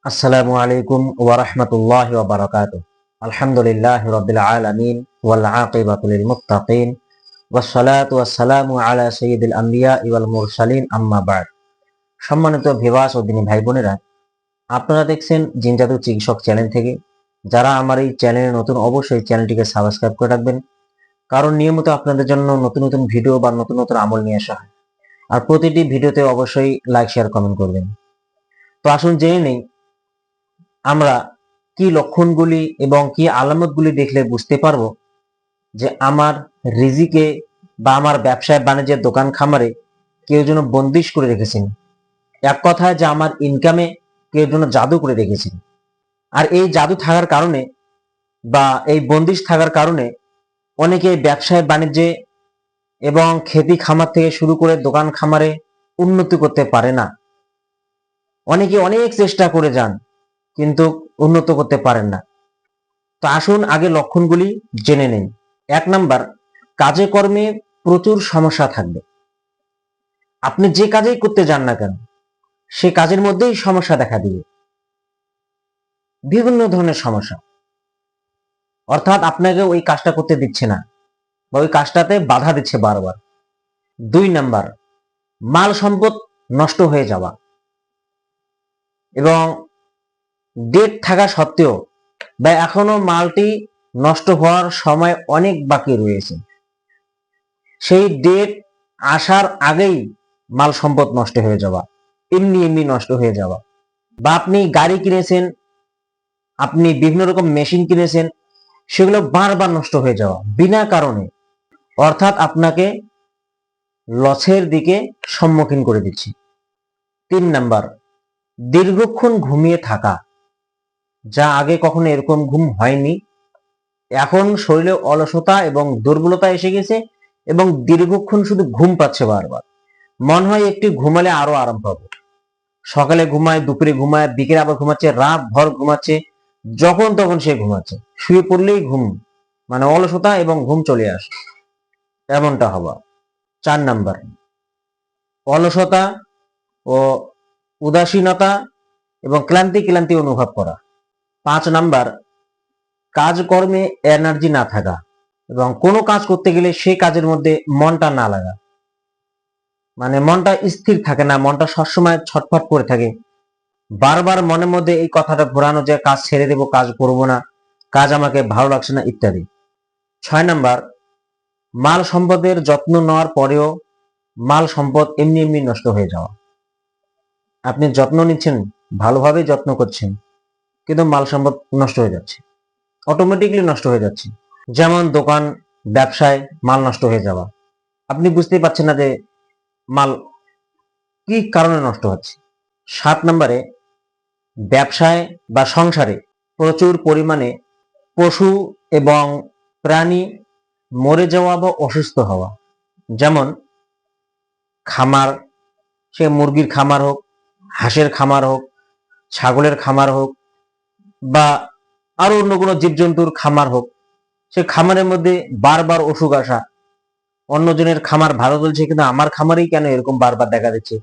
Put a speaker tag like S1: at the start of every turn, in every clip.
S1: আসসালামু আলাইকুম ওয়া রাহমাতুল্লাহি ওয়া বারাকাতুহু। আলহামদুলিল্লাহি রাব্বিল আলামিন ওয়াল আকিবাতু লিল মুত্তাকিন ওয়াস সালাতু ওয়াস সালামু আলা সাইয়্যিদিল আমবিয়া ওয়াল মুরসালিন আম্মা বা'দ। সম্মানিত ভিউয়ার্স ও দিনী ভাই বোনেরা, আপনারা দেখছেন জিন জাদু চিকিৎসক চ্যানেল থেকে। যারা আমার এই চ্যানেলে নতুন, অবশ্যই চ্যানেলটিকে সাবস্ক্রাইব করে রাখবেন, কারণ নিয়মিত আপনাদের জন্য নতুন নতুন ভিডিও বা নতুন নতুন আমল নিয়ে আসা হয়। আর প্রতিটি ভিডিওতে অবশ্যই লাইক, শেয়ার, কমেন্ট করবেন। তো আসুন জেনে নেই আমরা কি লক্ষণগুলি এবং কি আলামতগুলি দেখলে বুঝতে পারবো যে আমার রিজিকে বা আমার ব্যবসায় বাণিজ্যের দোকান খামারে কেউ যেন বন্দিশ করে রেখেছেন। এক কথায় যে আমার ইনকামে কেউ যেন জাদু করে রেখেছেন। আর এই জাদু থাকার কারণে বা এই বন্দিশ থাকার কারণে অনেকে ব্যবসায় বাণিজ্যে এবং খেতি খামার থেকে শুরু করে দোকান খামারে উন্নতি করতে পারে না। অনেকে অনেক চেষ্টা করে যান কিন্তু উন্নত করতে পারেন না। তো আসুন আগে লক্ষণগুলি জেনে নেই। ১ নাম্বার, কাজে কর্মে প্রচুর সমস্যা থাকবে। আপনি যে কাজেই করতে যান না কেন, সে কাজের মধ্যেই সমস্যা দেখা দিবে। বিভিন্ন ধরনের সমস্যা। অর্থাৎ আপনাকে ওই কাজটা করতে দিচ্ছে না বা ওই কাজটাতে বাধা দিচ্ছে বারবার। ২ নাম্বার, মাল সম্পদ নষ্ট হয়ে যাওয়া এবং ডেট থাকা সত্ত্বেও বা এখনো মালটি নষ্ট হওয়ার সময় অনেক বাকি রয়েছে, সেই ডেট আসার আগেই মাল সম্পদ নষ্ট হয়ে যাওয়া, এমনি এমনি নষ্ট হয়ে যাওয়া। বা আপনি গাড়ি কিনেছেন, আপনি বিভিন্ন রকম মেশিন কিনেছেন, সেগুলো বারবার নষ্ট হয়ে যাওয়া বিনা কারণে। অর্থাৎ আপনাকে লসের দিকে সম্মুখীন করে দিচ্ছি। ৩ নাম্বার, দীর্ঘক্ষণ ঘুমিয়ে থাকা, যা আগে কখনো এরকম ঘুম হয়নি। এখন শরীরে অলসতা এবং দুর্বলতা এসে গেছে এবং দীর্ঘক্ষণ শুধু ঘুম পাচ্ছে বারবার। মনে হয় একটু ঘুমালে আরো আরাম পাবো। সকালে ঘুমায়, দুপুরে ঘুমায়, বিকেলে আবার ঘুমাচ্ছে, রাত ভর ঘুমাচ্ছে, যখন তখন সে ঘুমাচ্ছে, শুয়ে পড়লেই ঘুম, মানে অলসতা এবং ঘুম চলে আসে, এমনটা হওয়া। ৪ নাম্বার, অলসতা ও উদাসীনতা এবং ক্লান্তি ক্লান্তি অনুভব করা। ৫ নাম্বার, কাজকর্মে এনার্জি না থাকা এবং কোনো কাজ করতে গেলে সেই কাজের মধ্যে মনটা না লাগা, মানে মনটা স্থির থাকে না, মনটা সবসময় ছটফট করে থাকে। বারবার মনের মধ্যে এই কথাটা ঘোরানো যে কাজ ছেড়ে দেব, কাজ করব না, কাজ আমাকে ভালো লাগছে না, ইত্যাদি। ৬ নাম্বার, মাল সম্পদের যত্ন নেওয়ার পরেও মাল সম্পদ এমনি এমনি নষ্ট হয়ে যাওয়া। আপনি যত্ন নিচ্ছেন, ভালোভাবে যত্ন করছেন, কিন্তু মাল সম্পদ নষ্ট হয়ে যাচ্ছে, অটোমেটিকলি নষ্ট হয়ে যাচ্ছে। যেমন দোকান ব্যবসায় মাল নষ্ট হয়ে যাওয়া, আপনি বুঝতেই পারছেন না যে মাল কি কারণে নষ্ট হচ্ছে। ৭ নম্বরে, ব্যবসায় বা সংসারে প্রচুর পরিমাণে পশু এবং প্রাণী মরে যাওয়া বা অসুস্থ হওয়া। যেমন খামার, সে মুরগির খামার হোক, হাঁসের খামার হোক, ছাগলের খামার হোক বা আরো অন্য কোনো জীবজন্তুর খামার হোক, সে খামারের মধ্যে বারবার অসুখ আসা। অন্যজনের খামার ভালো চলছে কিন্তু আমার খামারেই কেন এরকম বারবার দেখা যাচ্ছে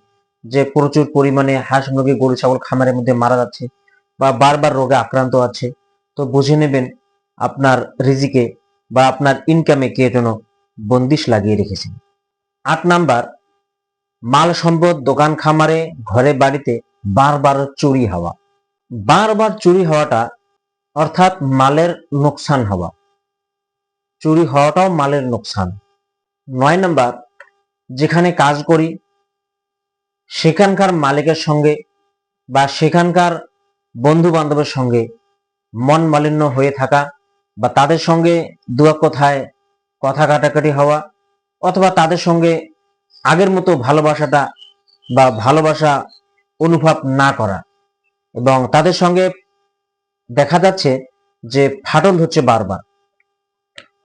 S1: যে প্রচুর পরিমাণে হাঁস, মুরগি, গরু, ছাগল খামারের মধ্যে মারা যাচ্ছে বা বারবার রোগে আক্রান্ত আছে। তো বুঝে নেবেন আপনার রিজিকে বা আপনার ইনকামে কে যেন বন্দিশ লাগিয়ে রেখেছেন। ৮ নাম্বার, মাল সম্পদ দোকান খামারে ঘরে বাড়িতে বারবার চুরি হওয়া। বারবার চুরি হওয়াটা অর্থাৎ মালের নোকসান হওয়া, চুরি হওয়াটাও মালের নোকসান। ৯ নাম্বার, যেখানে কাজ করি সেখানকার মালিকের সঙ্গে বা সেখানকার বন্ধু বান্ধবের সঙ্গে মন মালিন্য হয়ে থাকা বা তাদের সঙ্গে দু এক কথায় কথা কাটাকাটি হওয়া, অথবা তাদের সঙ্গে আগের মতো ভালোবাসাটা বা ভালোবাসা অনুভব না করা এবং তাদের সঙ্গে দেখা যাচ্ছে যে ফাটল হচ্ছে বারবার,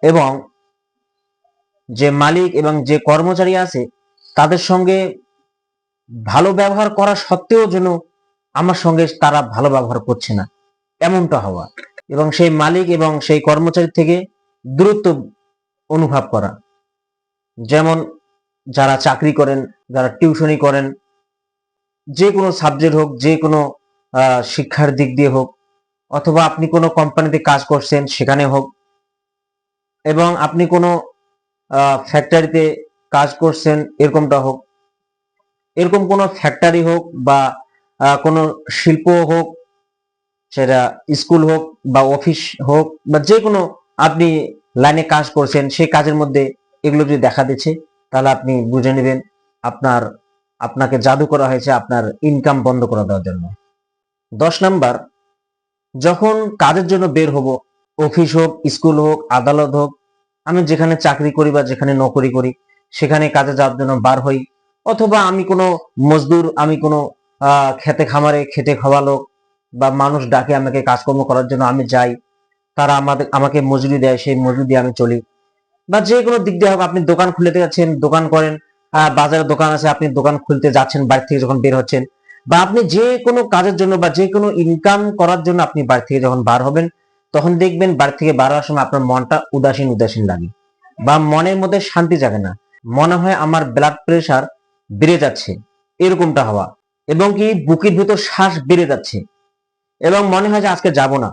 S1: এবং যে মালিক এবং যে কর্মচারী আছে তাদের সঙ্গে ভালো ব্যবহার করা সত্ত্বেও যেন আমার সঙ্গে তারা ভালো ব্যবহার করছে না, এমনটা হওয়া। এবং সেই মালিক এবং সেই কর্মচারী থেকে দূরত্ব অনুভব করা। যেমন যারা চাকরি করেন, যারা টিউশনি করেন, যে কোনো সাবজেক্ট হোক, যে কোনো শিক্ষার দিক দিয়ে হোক, অথবা আপনি কোনো কোম্পানিতে কাজ করছেন সেখানে হোক, এবং আপনি কোনো ফ্যাক্টরিতে কাজ করছেন এরকমটা হোক, এরকম কোনো ফ্যাক্টরি হোক বা কোনো শিল্প হোক, সেটা স্কুল হোক বা অফিস হোক বা যে কোনো আপনি লাইনে কাজ করছেন, সেই কাজের মধ্যে এগুলো যদি দেখা দিচ্ছে, তাহলে আপনি বুঝে নেবেন আপনাকে জাদু করা হয়েছে আপনার ইনকাম বন্ধ করে দেওয়ার জন্য। 10 নাম্বার, যখন কাজের জন্য বের হব, অফিস হোক, স্কুল হোক, আদালত হোক, আমি যেখানে চাকরি করি বা যেখানে নকরি করি সেখানে কাজে যাওয়ার জন্য বার হই, অথবা আমি কোনো মজদুর, আমি কোনো খেতে খামারে খেটে খাওয়া লোক বা মানুষ ডাকে আমাকে কাজকর্ম করার জন্য, আমি যাই, তারা আমাকে মজুরি দেয়, সেই মজুরি দিয়ে আমি চলি। বা যে কোনো দিক দিয়ে হোক, আপনি দোকান খুলতে যাচ্ছেন, দোকান করেন, বাজারে দোকান আছে, আপনি দোকান খুলতে যাচ্ছেন বাড়ি থেকে যখন বের হচ্ছেন, বা আপনি যে কোনো কাজের জন্য বা যে কোনো ইনকাম করার জন্য আপনি বাড়ি থেকে যখন বার হবেন, তখন দেখবেন বাড়ি থেকে বার হওয়ার সময় আপনার মনটা উদাসীন উদাসীন লাগে, বা মনের মধ্যে শান্তি জাগে না, মনে হয় আমার ব্লাড প্রেশার বেড়ে যাচ্ছে, এরকমটা হওয়া, এবং কি বুকের ভিতর শ্বাস বেড়ে যাচ্ছে, এবং মনে হয় যে আজকে যাব না,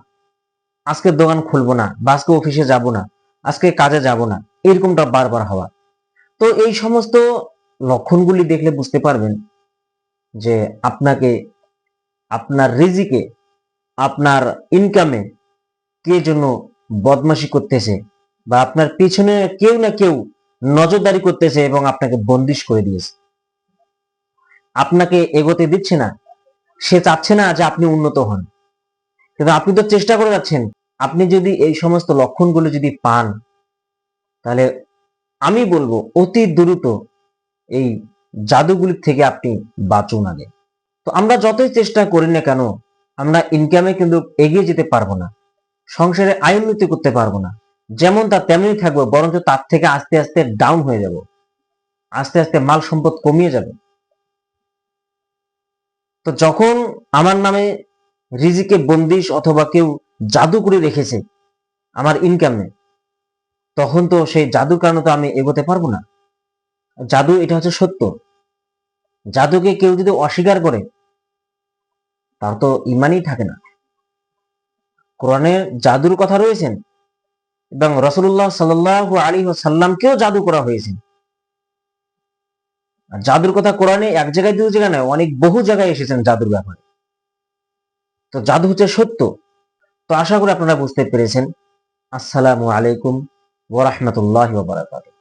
S1: আজকে দোকান খুলবো না, বা আজকে অফিসে যাব না, আজকে কাজে যাব না, এরকমটা বারবার হওয়া। তো এই সমস্ত লক্ষণগুলি দেখলে বুঝতে পারবেন যে আপনাকে, আপনার রিজিকে, আপনার ইনকামে কে যেন বদমাশি করতেছে, বা আপনার পিছনে কেউ না কেউ নজরদারি করতেছে এবং আপনাকে বন্দিশ করে দিয়েছে, আপনাকে এগোতে দিচ্ছে না। সে চাচ্ছে না যে আপনি উন্নত হন, কিন্তু আপনি তো চেষ্টা করে যাচ্ছেন। আপনি যদি এই সমস্ত লক্ষণগুলো যদি পান, তাহলে আমি বলবো অতি দ্রুত এই জাদুগুলির থেকে আপনি বাঁচুন আগে। তো আমরা যতই চেষ্টা করি না কেন, আমরা ইনকামে কিন্তু এগিয়ে যেতে পারবো না, সংসারে আয় উন্নতি করতে পারবো না। যেমন তা তেমনি থাকবো, বরঞ্চ তার থেকে আস্তে আস্তে ডাউন হয়ে যাব, আস্তে আস্তে মাল সম্পদ কমিয়ে যাবে। তো যখন আমার নামে রিজিকে বন্দিশ অথবা কেউ জাদু করে রেখেছে আমার ইনকামে, তখন তো সেই জাদুর কারণে তো আমি এগোতে পারবো না। জাদু এটা হচ্ছে সত্য। জাদুকে কেউ যদি অস্বীকার করে, তার তো ইমানই থাকে না। কোরআনে জাদুর কথা রয়েছেন, এবং রাসূলুল্লাহ সাল্লাল্লাহু আলাইহি ওয়াসাল্লামকেও জাদু করা হয়েছে। আর জাদুর কথা কোরআনে এক জায়গায় দুই জায়গায় নয়, অনেক বহু জায়গায় এসেছেন জাদুর ব্যাপারে। তো জাদু হচ্ছে সত্য। তো আশা করি আপনারা বুঝতে পেরেছেন। আসসালামু আলাইকুম ওয়া রাহমাতুল্লাহি ওয়া বারাকাতুহু।